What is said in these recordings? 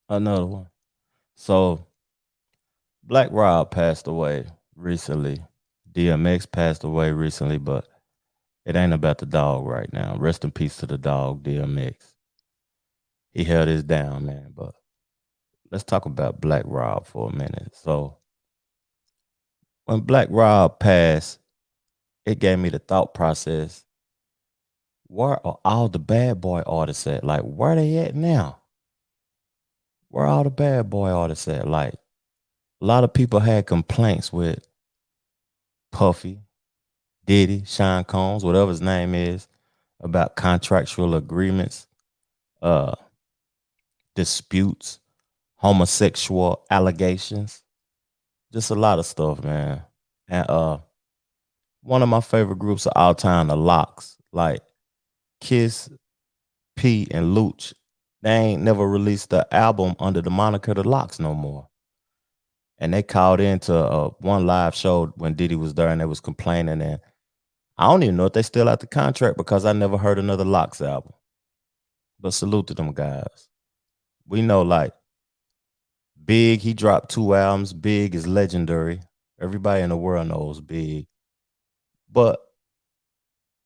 Another one. So Black Rob passed away recently. DMX passed away recently, but it ain't about the dog right now. Rest in peace to the dog, DMX. He held his down, man. But let's talk about Black Rob for a minute. So when Black Rob passed, it gave me the thought process: where are all the bad boy artists at? Like, where they at now? Where are all the bad boy artists at? Like, a lot of people had complaints with Puffy, Diddy, Shyne Combs, whatever his name is, about contractual agreements, uh, disputes, homosexual allegations, just a lot of stuff, man. And one of my favorite groups of all time, the Locks, like Kiss, P, and Luch, they ain't never released the album under the moniker the Locks no more. And they called into one live show when Diddy was there, and they was complaining. And I don't even know if they still out the contract because I never heard another Locks album. But salute to them guys. We know, like, Big, he dropped 2 albums. Big is legendary. Everybody in the world knows Big. But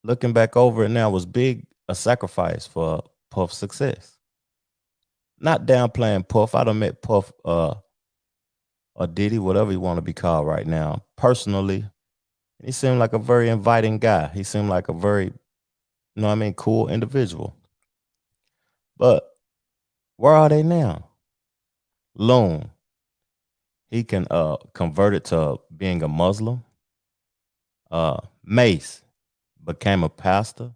looking back over it now, was Big a sacrifice for Puff's success? Not downplaying Puff. I done met Puff or Diddy, whatever you want to be called right now, personally. He seemed like a very inviting guy. He seemed like a very, you know what I mean, cool individual. But where are they now? Loon, he can convert it to being a Muslim. Mace became a pastor.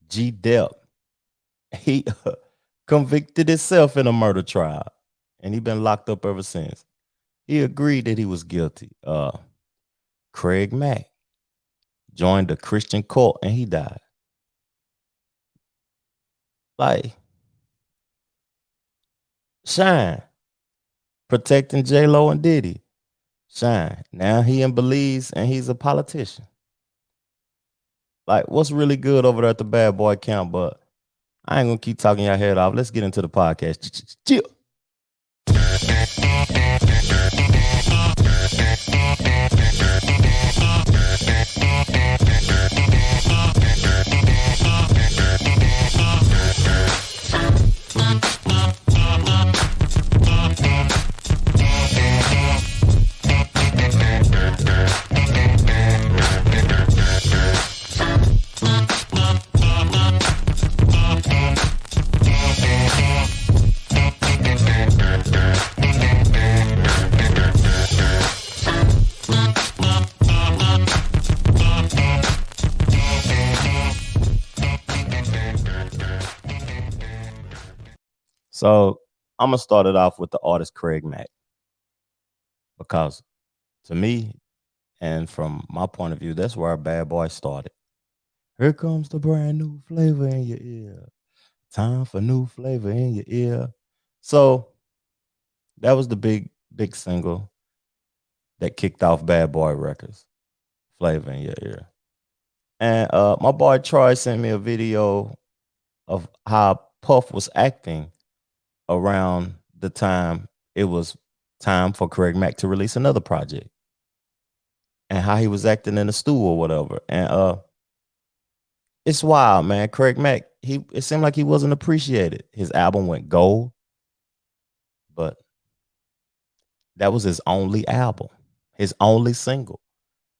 G-Dep, he convicted himself in a murder trial, and he been locked up ever since. He agreed that he was guilty. Craig Mack joined the Christian cult and he died. Like, Shyne protecting J Lo and Diddy. Shyne, now he in Belize and he's a politician. Like, what's really good over there at the bad boy camp? But I ain't gonna keep talking your head off. Let's get into the podcast. Chill. So I'm gonna start it off with the artist Craig Mack because to me, and from my point of view, that's where our bad boy started. Here comes the brand new flavor in your ear. Time for new flavor in your ear. So that was the big single that kicked off Bad Boy Records, Flavor in Your Ear. And my boy Troy sent me a video of how Puff was acting around the time it was time for Craig Mack to release another project, and how he was acting in the stool or whatever. And it's wild, man. Craig Mack, it seemed like he wasn't appreciated. His album went gold, but that was his only album, his only single.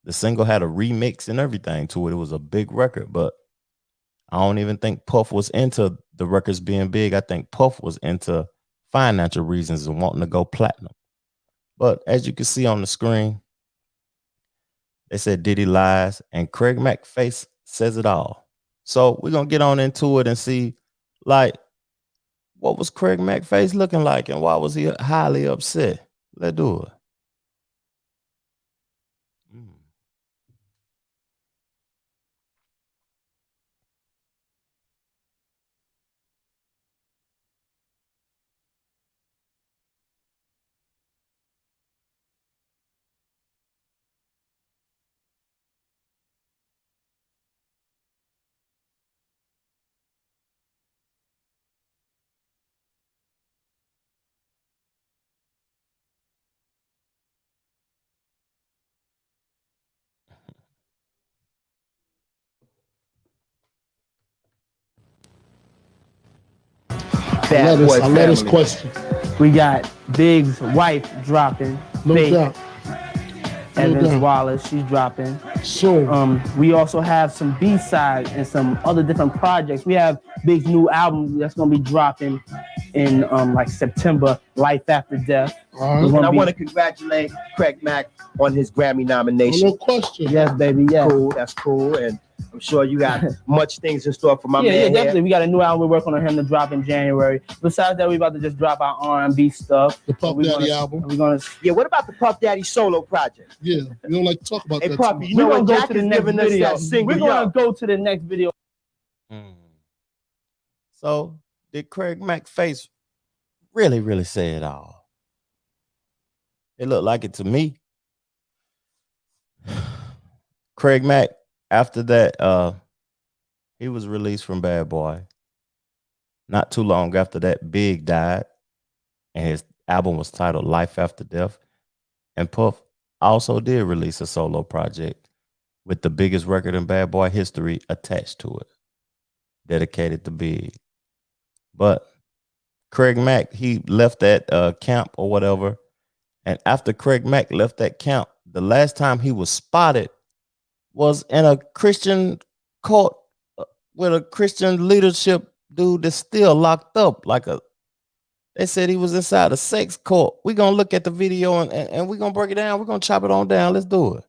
The single had a remix and everything to it. It was a big record, but I don't even think Puff was into the records being big. I think Puff was into financial reasons and wanting to go platinum. But as you can see on the screen, they said Diddy lies, and Craig Mack face says it all. So we're gonna get on into it and see, like, what was Craig Mack face looking like, and why was he highly upset? Let's do it. Mm. Bad Boy I love this family. question. We got Big's wife dropping. No Faith doubt. Evans doubt. Wallace, she's dropping. Soon. We also have some B-sides and some other different projects. We have Big's new album that's gonna be dropping in like September, Life After Death. All And I want to congratulate Craig Mack on his Grammy nomination. No question. Yes, baby, yes. Cool, that's cool. And I'm sure you got much things in store for my man Yeah, here. definitely. We got a new album we're working on him to drop in January. Besides that, we about to just drop our R&B stuff. The Puff Daddy album. We're gonna. Yeah, what about the Puff Daddy solo project? Yeah, we don't like to talk about Hey, that. Puffy, you We're know gonna what go Jack to the is next giving us video. that single, We're gonna go to the next video. So did Craig Mack face really say it all? It looked like it to me. Craig Mack, after that, he was released from Bad Boy. Not too long after that, Big died, and his album was titled Life After Death. And Puff also did release a solo project with the biggest record in Bad Boy history attached to it, dedicated to Big. But Craig Mack, he left that camp or whatever. And after Craig Mack left that camp, the last time he was spotted was in a Christian court with a Christian leadership dude that's still locked up. They said he was inside a sex court. We're going to look at the video and we're going to break it down. We're going to chop it on down. Let's do it.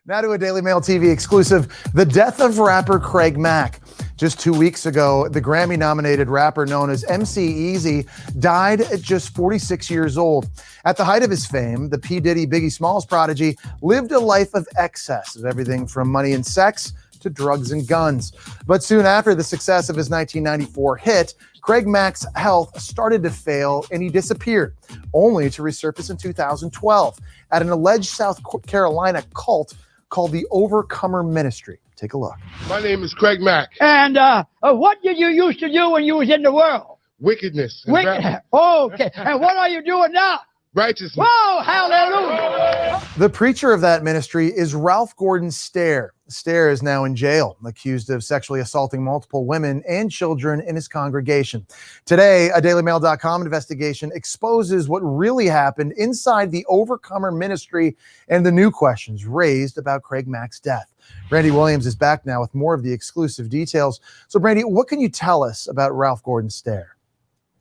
Now to a Daily Mail TV exclusive, the death of rapper Craig Mack. Just 2 weeks ago, the Grammy-nominated rapper known as MC Easy died at just 46 years old. At the height of his fame, the P. Diddy Biggie Smalls prodigy lived a life of excess, of everything from money and sex to drugs and guns. But soon after the success of his 1994 hit, Craig Mack's health started to fail and he disappeared, only to resurface in 2012 at an alleged South Carolina cult called the Overcomer Ministry. Take a look. My name is Craig Mack. And what did you used to do when you was in the world? Wickedness. Okay. And what are you doing now? Righteousness. Whoa, hallelujah. The preacher of that ministry is Ralph Gordon Stair. Stair is now in jail, accused of sexually assaulting multiple women and children in his congregation. Today, a DailyMail.com investigation exposes what really happened inside the Overcomer Ministry and the new questions raised about Craig Mack's death. Brandy Williams is back now with more of the exclusive details. So, Brandy, what can you tell us about Ralph Gordon Stair?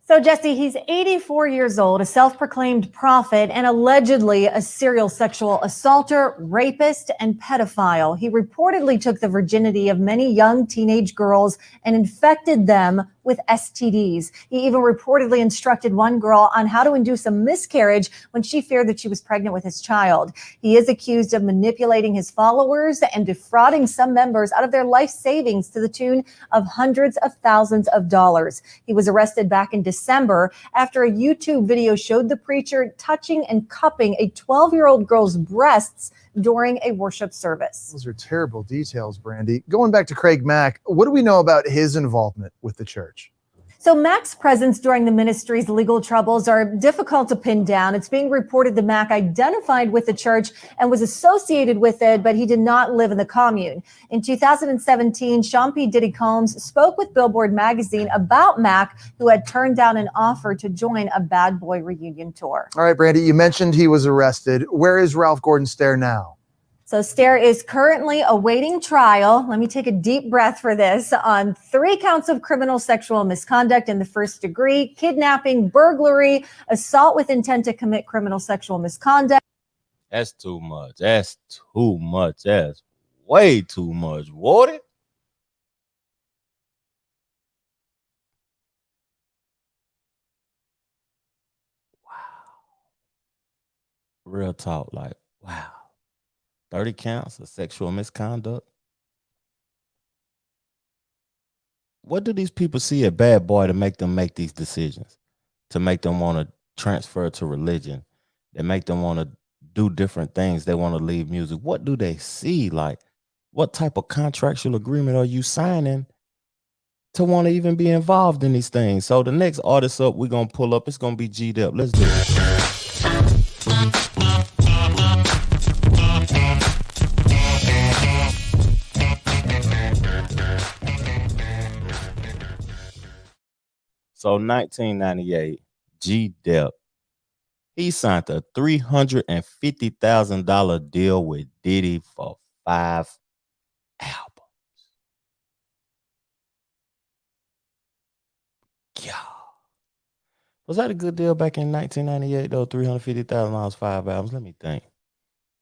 So, Jesse, he's 84 years old, a self-proclaimed prophet, and allegedly a serial sexual assaulter, rapist, and pedophile. He reportedly took the virginity of many young teenage girls and infected them with STDs. He even reportedly instructed one girl on how to induce a miscarriage when she feared that she was pregnant with his child. He is accused of manipulating his followers and defrauding some members out of their life savings to the tune of hundreds of thousands of dollars. He was arrested back in December after a YouTube video showed the preacher touching and cupping a 12-year-old girl's breasts during a worship service. Those are terrible details, Brandy. Going back to Craig Mack, what do we know about his involvement with the church? So Mack's presence during the ministry's legal troubles are difficult to pin down. It's being reported that Mack identified with the church and was associated with it, but he did not live in the commune. In 2017, Sean P. Diddy Combs spoke with Billboard magazine about Mack, who had turned down an offer to join a Bad Boy reunion tour. All right, Brandy, you mentioned he was arrested. Where is Ralph Gordon Stair now? So Stair is currently awaiting trial. Let me take a deep breath for this, on 3 counts of criminal sexual misconduct in the first degree, kidnapping, burglary, assault with intent to commit criminal sexual misconduct. That's too much. That's too much. That's way too much. What? Wow. Real talk, like, wow. 30 counts of sexual misconduct. What do these people see at Bad Boy to make them make these decisions? To make them want to transfer to religion? That make them want to do different things? They want to leave music. What do they see? Like, what type of contractual agreement are you signing to want to even be involved in these things? So the next artist up we're going to pull up, it's going to be G-Dep. Let's do it. So 1998, G-Dep, he signed a $350,000 deal with Diddy for 5 albums. Yeah. Was that a good deal back in 1998 though? $350,000, 5 albums. Let me think.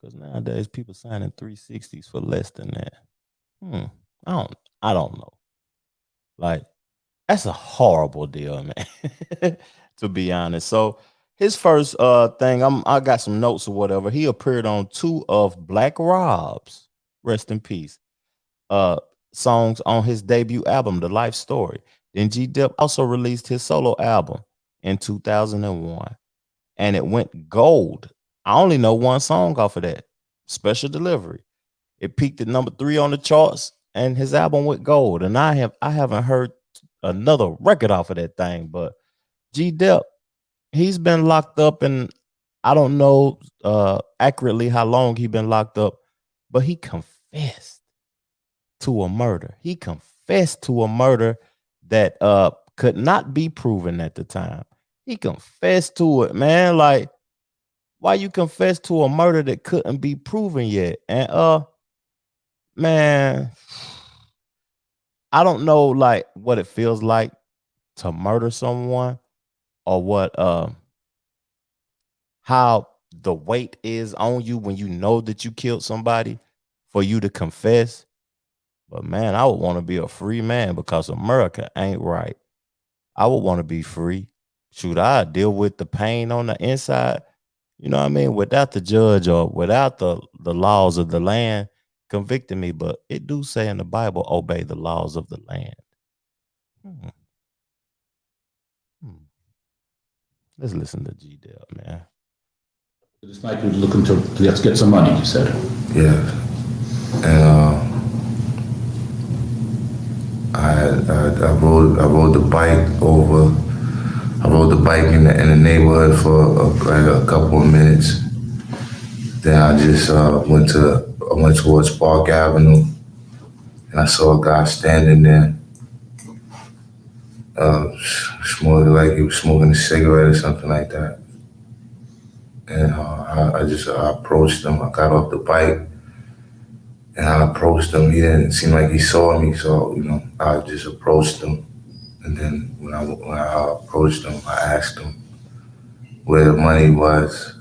Because nowadays people signing 360s for less than that. I don't know. Like, that's a horrible deal, man. To be honest. So his first thing, I got some notes or whatever. He appeared on 2 of Black Rob's, rest in peace, songs on his debut album, The Life Story. Then G-Dep also released his solo album in 2001, and it went gold. I only know one song off of that, Special Delivery. It peaked at number 3 on the charts, and his album went gold. And I haven't heard another record off of that thing. But G-Dep, he's been locked up, and I don't know accurately how long he been locked up, but he confessed to a murder. He confessed to a murder that could not be proven at the time. He confessed to it, man. Like, why you confess to a murder that couldn't be proven yet? And man, I don't know like what it feels like to murder someone, or what how the weight is on you when you know that you killed somebody for you to confess. But man, I would want to be a free man, because America ain't right. I would want to be free. Shoot, I deal with the pain on the inside, you know what I mean, without the judge or without the laws of the land convicting me. But it do say in the Bible, obey the laws of the land. Hmm. Let's listen to G-Dep, man. This night you were looking to let's get some money, you said. Yeah. And I rode the bike over. I rode the bike in the neighborhood for a couple of minutes. Then I just went towards Park Avenue, and I saw a guy standing there, smoking, like he was smoking a cigarette or something like that. And I approached him. I got off the bike and I approached him. He didn't seem like he saw me, so I just approached him. And then when I approached him, I asked him where the money was.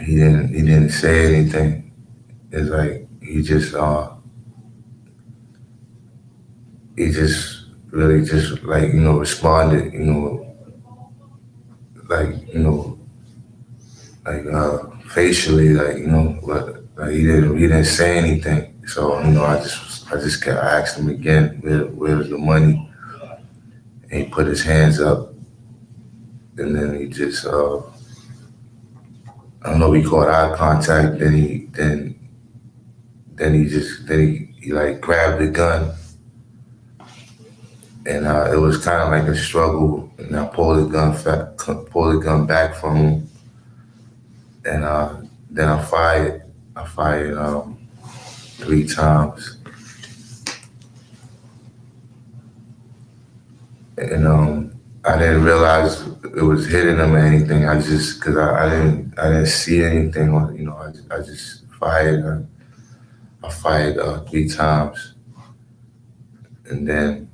He didn't say anything. It's like he just really just like responded, facially, but he didn't say anything. So I asked him again, where's the money? And he put his hands up, and then he just I don't know, we caught eye contact. Then he like grabbed the gun, and it was kind of like a struggle. And I pulled the gun back from him, and then I fired 3 times, and I didn't realize it was hitting him or anything. Because I didn't see anything. I just fired. I fired 3 times, and then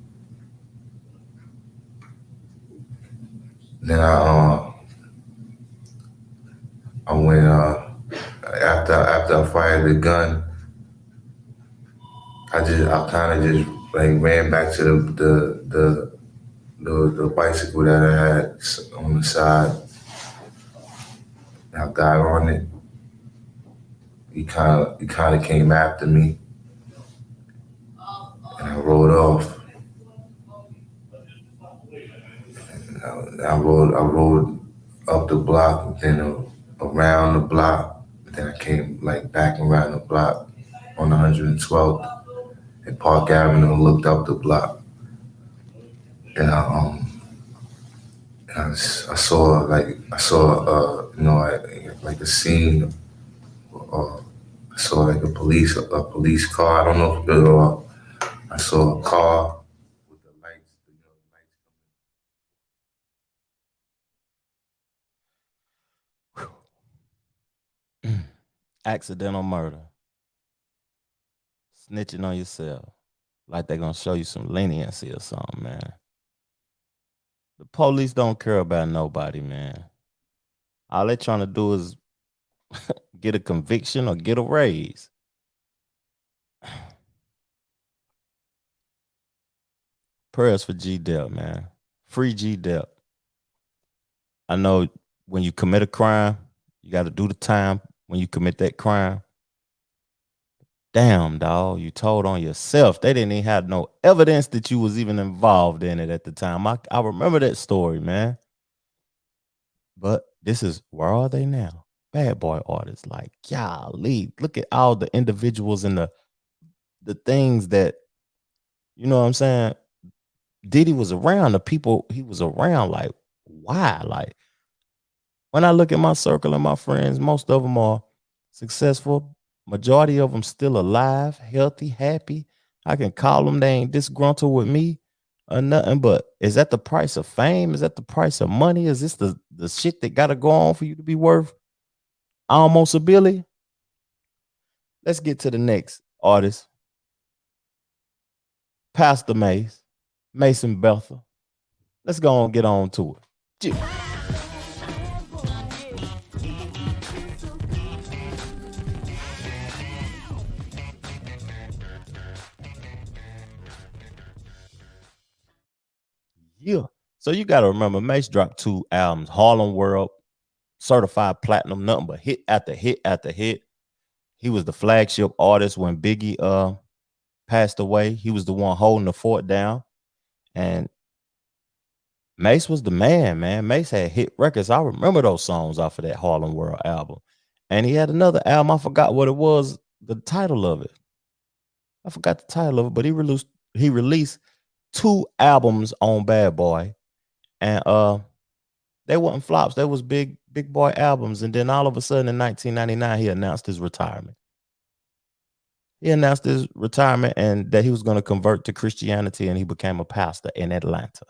I went after I fired the gun. I kind of just like ran back to the bicycle that I had on the side. I got on it. He kind of came after me, and I rode off. And I rode up the block, then around the block. Then I came like back around the block on 112th at Park Avenue and looked up the block. And I saw like a scene. I saw like a police car. I don't know if I saw a car with the lights. accidental murder. Snitching on yourself. Like they're gonna show you some leniency or something, man. The police don't care about nobody, man. All they trying to do is get a conviction or get a raise. Prayers for G-Dep, man. Free G-Dep. I know when you commit a crime, you got to do the time when you commit that crime. Damn, dog, you told on yourself. They didn't even have no evidence that you was even involved in it at the time. I remember that story, man. But this is, where are they now? Bad boy artists. Like, golly, look at all the individuals and the things that, you know what I'm saying? Diddy was around, the people he was around, like, why? Like, when I look at my circle and my friends, most of them are successful. Majority of them still alive, healthy, happy. I can call them. They ain't disgruntled with me or nothing. But is that the price of fame? Is that the price of money? Is this the shit that got to go on for you to be worth almost a billion? Let's get to the next artist. Pastor Mason Bethel. Let's go and get on to it. Yeah. So you got to remember, Mace dropped 2 albums, Harlem World, certified platinum, nothing but hit after hit after hit. He was the flagship artist when Biggie passed away. He was the one holding the fort down. And Mace was the man. Mace had hit records. I remember those songs off of that Harlem World album. And he had another album. I forgot what it was, the title of it. I forgot the title of it, but he released 2 albums on Bad Boy. And they wasn't flops. They was big boy albums. And then all of a sudden in 1999, he announced his retirement. He announced his retirement and that he was going to convert to Christianity, and he became a pastor in Atlanta.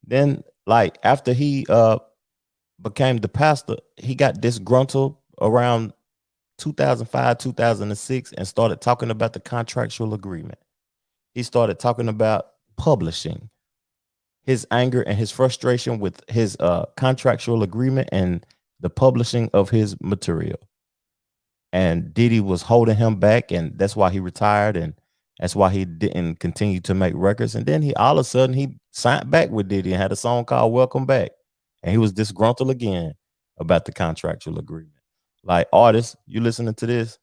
Then, like, after he became the pastor, he got disgruntled around 2005, 2006, and started talking about the contractual agreement. He started talking about publishing, his anger and his frustration with his contractual agreement and the publishing of his material. And Diddy was holding him back, and that's why he retired, and that's why he didn't continue to make records. And then he all of a sudden he signed back with Diddy and had a song called Welcome Back. And he was disgruntled again about the contractual agreement. Like, artists, you listening to this?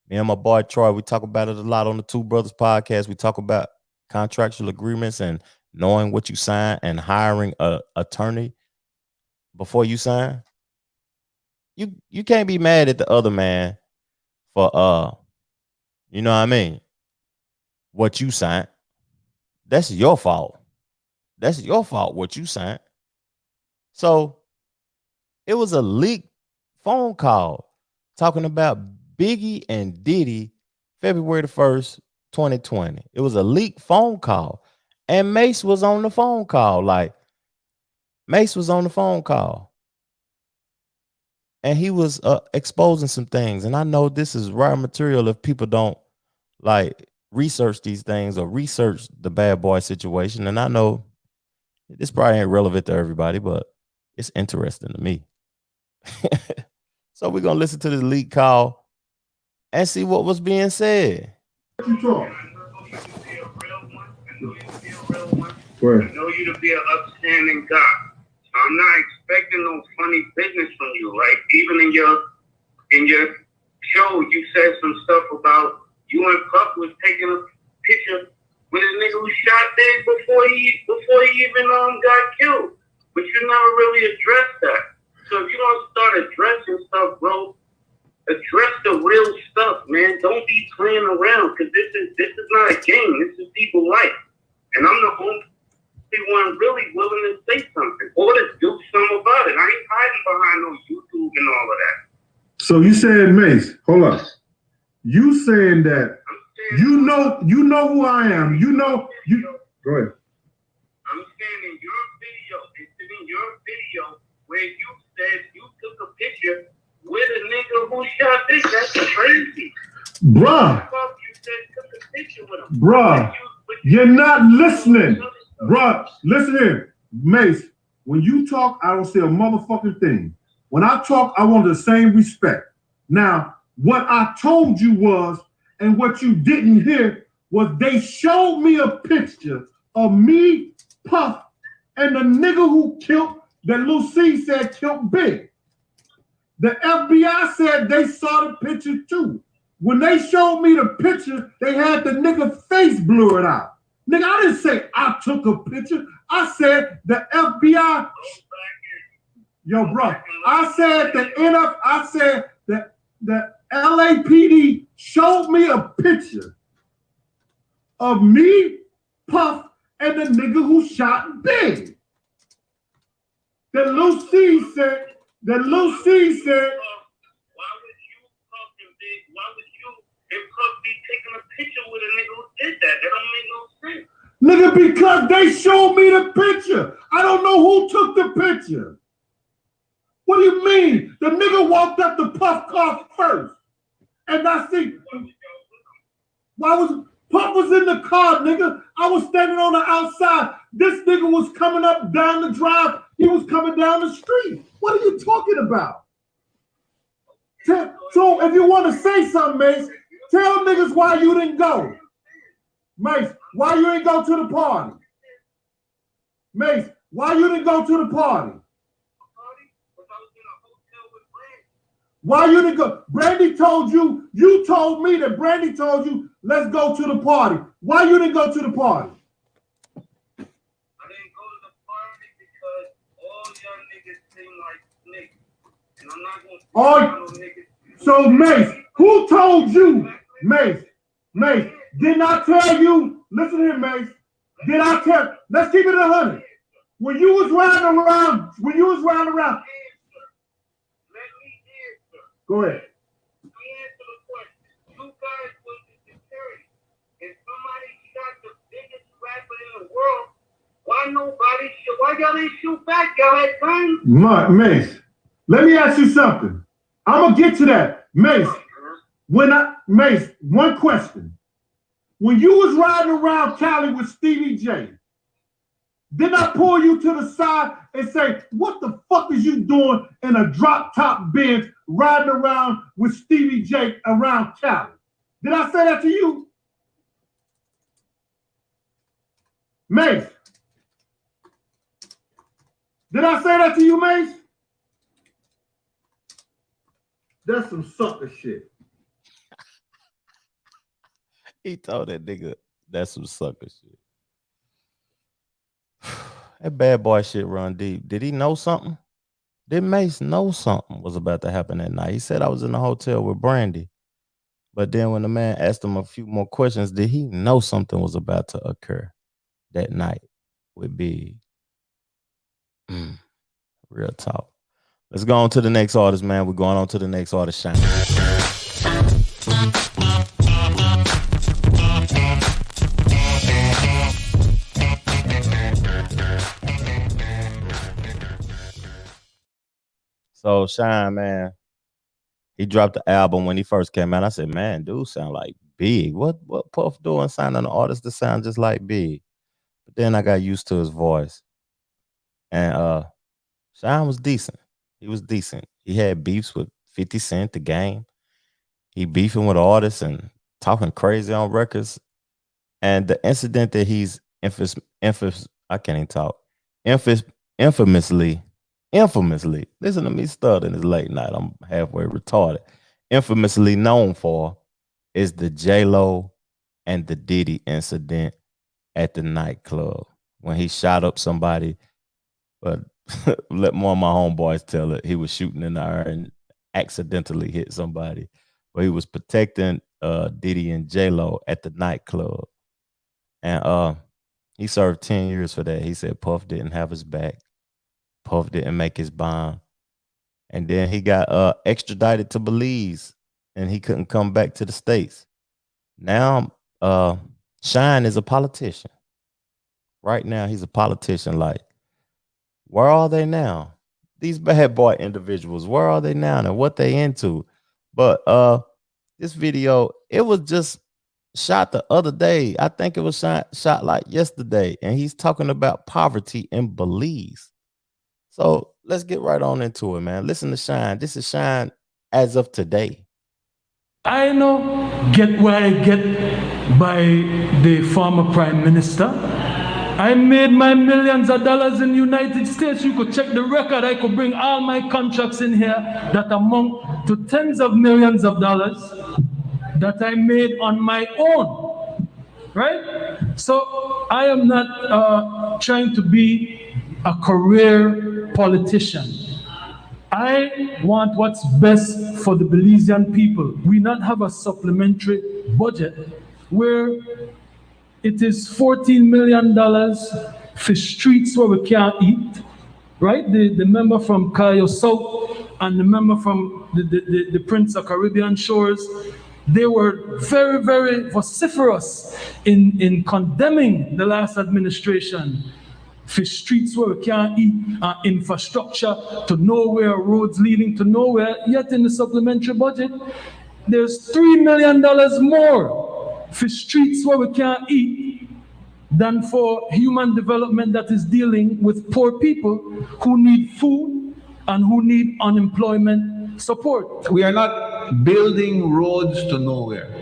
Me and my boy Troy, we talk about it a lot on the Two Brothers podcast. We talk about contractual agreements and knowing what you sign and hiring an attorney before you sign. You can't be mad at the other man for you know what I mean, what you signed. That's your fault. That's your fault what you signed. So it was a leaked phone call talking about Biggie and Diddy February the 1st, 2020. It was a leaked phone call. And Mace was on the phone call. Like, Mace was on the phone call. And he was exposing some things. And I know this is rare material if people don't, like, research these things or research the Bad Boy situation. And I know this probably ain't relevant to everybody, but it's interesting to me. So we're going to listen to this leak call and see what was being said. Where? I know you to be an upstanding guy. So I'm not expecting no funny business from you, right? Even in your show, you said some stuff about you and Puff was taking a picture with a nigga who shot Big before he even got killed. But you never really addressed that. So if you don't start addressing stuff, bro, address the real stuff, man. Don't be playing around, because this is not a game. This is people's life. And I'm the only one really willing to say something or to do something about it. I ain't hiding behind no YouTube and all of that. So you saying, Mace, hold up. You saying that you know who I am. You know, go ahead. I'm saying in your video, it's in your video where you said you took a picture with a nigga who shot this. That's crazy. Bruh. You said took a picture with him. Bruh. You're not listening. Bruh, listen here. Mace, when you talk, I don't say a motherfucking thing. When I talk, I want the same respect. Now, what I told you was, and what you didn't hear, was they showed me a picture of me, Puff, and the nigga who killed, that Lucy said killed Big. The FBI said they saw the picture too. When they showed me the picture, they had the nigga face blurred out. Nigga, I didn't say I took a picture. I said the FBI. Yo, bro, I said the LAPD showed me a picture of me, Puff, and the nigga who shot Big. That Lucy said. Why would you, Puff, and Big? Why would you and Puff be taking a picture with a nigga who did that? That don't make no sense. Nigga, because they showed me the picture. I don't know who took the picture. What do you mean? The nigga walked up the Puff car first. And I see. Puff was in the car, nigga. I was standing on the outside. This nigga was coming up down the drive. He was coming down the street. What are you talking about? So if you want to say something, Mace, tell niggas why you didn't go. Mace, why you didn't go to the party? Mace, why you didn't go to the party? Why you didn't go? Brandy told you, you told me that Brandy told you, let's go to the party. Why you didn't go to the party? I didn't go to the party because all young niggas seem like niggas. And I'm not going to no niggas. So Mace, who told you? Mace, didn't I tell you? Listen here, Mace. Did I tell? Let's keep it 100. When you was riding around, go ahead. Answer the question. You guys was the security. If somebody shot the biggest rapper in the world, why y'all didn't shoot back? Y'all had guns? Mace, let me ask you something. I'm gonna get to that. Mace, one question. When you was riding around Cali with Stevie J, didn't I pull you to the side and say, what the fuck is you doing in a drop top Benz riding around with Stevie J around Cali? Did I say that to you? Mace. Did I say that to you, Mace? That's some sucker shit. He told that nigga that's some sucker shit. That bad boy shit run deep. Did he know something? Did Mace know something was about to happen that night? He said I was in the hotel with Brandy. But then when the man asked him a few more questions, did he know something was about to occur that night with Big? Real talk. Let's go on to the next artist, man. We're going on to the next artist, Shyne. So Shyne, man, he dropped the album when he first came out. I said, man, dude sound like Big. What Puff doing signing an artist to sound just like Big? But then I got used to his voice. And Shyne was decent. He was decent. He had beefs with 50 Cent, The Game. He beefing with artists and talking crazy on records. And the incident that he's infamously, listen to me stuttering, it's late night, I'm halfway retarded, infamously known for is the J-Lo and the Diddy incident at the nightclub when he shot up somebody, but let more of my homeboys tell it. He was shooting in the air and accidentally hit somebody, but he was protecting Diddy and J-Lo at the nightclub. And he served 10 years for that. He said Puff didn't have his back. Puff didn't make his bond. And then he got extradited to Belize and he couldn't come back to the States. Now Shyne is a politician. Right now he's a politician. Like, Where are they now? These bad boy individuals, where are they now and what they into? But this video, it was just shot the other day. I think it was shot like yesterday, and he's talking about poverty in Belize. So let's get right on into it, man. Listen to Shyne. This is Shyne as of today. I know get where I get by the former prime minister. I made my millions of dollars in the United States. You could check the record. I could bring all my contracts in here that amount to tens of millions of dollars that I made on my own, right? So I am not trying to be a career politician. I want what's best for the Belizean people. We not have a supplementary budget where it is $14 million for streets where we can't eat, right? The member from Cayo South and the member from the Prince of Caribbean shores, they were very, very vociferous in condemning the last administration for streets where we can't eat, infrastructure to nowhere, roads leading to nowhere. Yet in the supplementary budget, there's $3 million more for streets where we can't eat than for human development that is dealing with poor people who need food and who need unemployment support. We are not building roads to nowhere.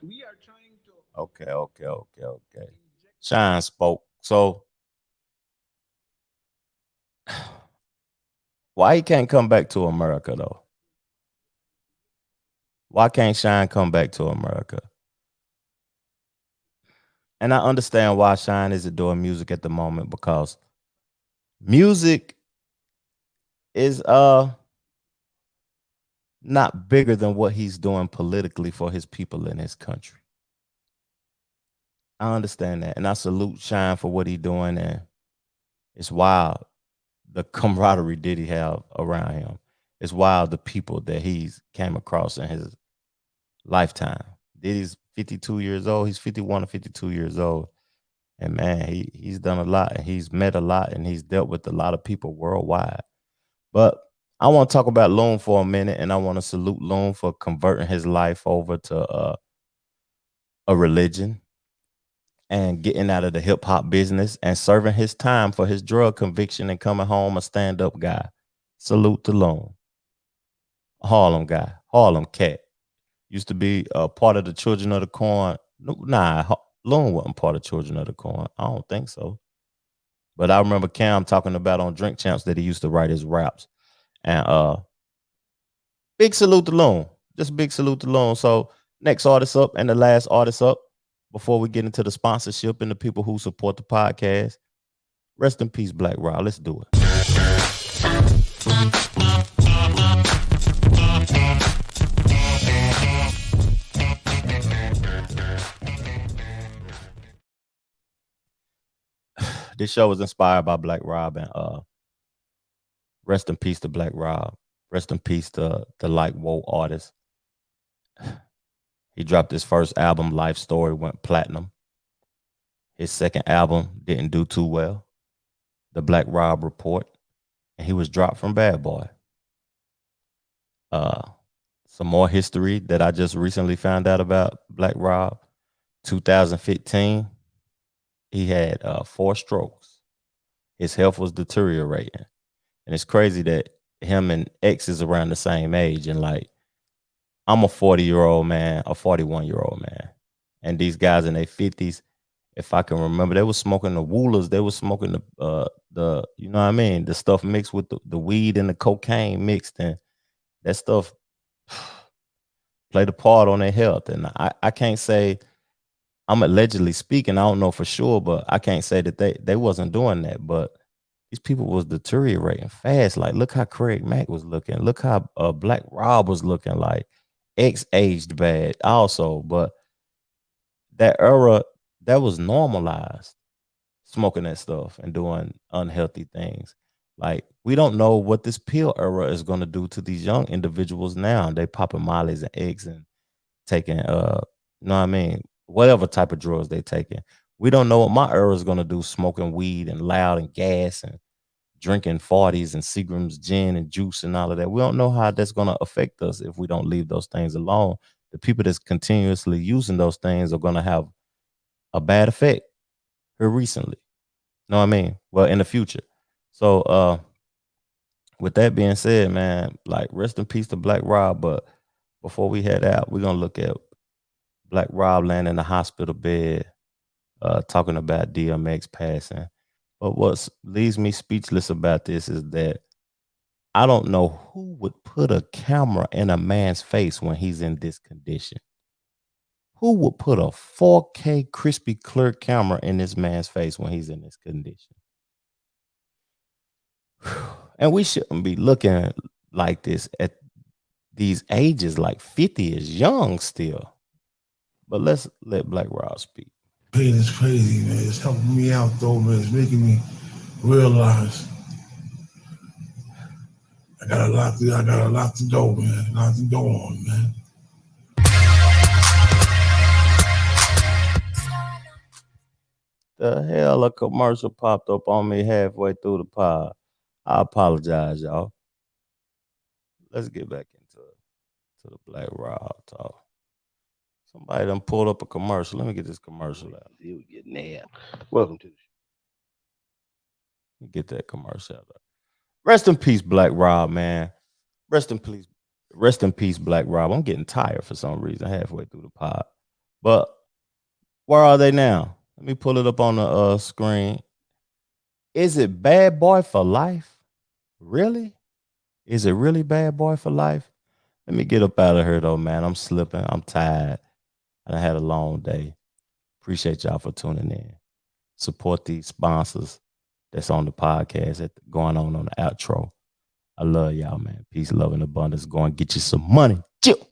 We are trying to... Okay. Shyne spoke. So why he can't come back to America though? Why can't Shyne come back to America? And I understand why Shyne isn't doing music at the moment, because music is not bigger than what he's doing politically for his people in his country. I understand that, and I salute Shyne for what he's doing, and it's wild the camaraderie that he have around him. It's wild the people that he's came across in his lifetime. Diddy's 52 years old. He's 51 or 52 years old. And man, he's done a lot, and he's met a lot, and he's dealt with a lot of people worldwide. But I want to talk about Loon for a minute, and I want to salute Loon for converting his life over to a religion and getting out of the hip hop business and serving his time for his drug conviction and coming home a stand-up guy. Salute to Loon. Harlem guy, Harlem cat. Used to be a part of the Children of the Corn. Nah, Loon wasn't part of Children of the Corn. I don't think so. But I remember Cam talking about on Drink Champs that he used to write his raps. And big salute to Loon. Just big salute to Loon. So next artist up and the last artist up before we get into the sponsorship and the people who support the podcast. Rest in peace, Black Rob. Let's do it. This show was inspired by Black Rob, and rest in peace to Black Rob. Rest in peace to the like woe artist. He dropped his first album, Life Story, went platinum. His second album didn't do too well, The Black Rob Report, and he was dropped from Bad Boy. Some more history that I just recently found out about Black Rob. 2015, he had 4 strokes. His health was deteriorating. And it's crazy that him and X is around the same age. And like, I'm a 40-year-old man, a 41-year-old man. And these guys in their 50s, if I can remember, they were smoking the Woolers. They were smoking the you know what I mean? The stuff mixed with the weed and the cocaine mixed. And that stuff played a part on their health. And I can't say, I'm allegedly speaking, I don't know for sure, but I can't say that they wasn't doing that. But these people was deteriorating fast. Like, look how Craig Mack was looking. Look how Black Rob was looking. Like, X aged bad also. But that era, that was normalized, smoking that stuff and doing unhealthy things. Like, we don't know what this pill era is going to do to these young individuals now. They popping Mollies and eggs and taking, you know what I mean? Whatever type of drugs they taking. We don't know what my era is gonna do, smoking weed and loud and gas and drinking 40s and Seagram's gin and juice and all of that. We don't know how that's gonna affect us if we don't leave those things alone. The people that's continuously using those things are gonna have a bad effect here recently. Know what I mean? Well, in the future. So with that being said, man, like rest in peace to Black Rob. But before we head out, we're gonna look at Black Rob laying in the hospital bed, talking about DMX passing. But what leaves me speechless about this is that I don't know who would put a camera in a man's face when he's in this condition. Who would put a 4K crispy clear camera in this man's face when he's in this condition? And we shouldn't be looking like this at these ages. Like 50 is young still. But let's let Black Rob speak. Pain is crazy, man. It's helping me out, though, man. It's making me realize I got a lot to go, man. A lot to go on, man. The hell, a commercial popped up on me halfway through the pod. I apologize, y'all. Let's get back into the Black Rob talk. Somebody done pulled up a commercial. Let me get this commercial out. You get nabbed. Welcome to the show. Let me get that commercial out. Rest in peace, Black Rob, man. Rest in peace, Black Rob. I'm getting tired for some reason halfway through the pod. But where are they now? Let me pull it up on the screen. Is it Bad Boy for Life? Really? Is it really Bad Boy for Life? Let me get up out of here, though, man. I'm slipping. I'm tired. I had a long day. Appreciate y'all for tuning in. Support these sponsors that's on the podcast going on the outro. I love y'all, man. Peace, love, and abundance. Go and get you some money. Chill.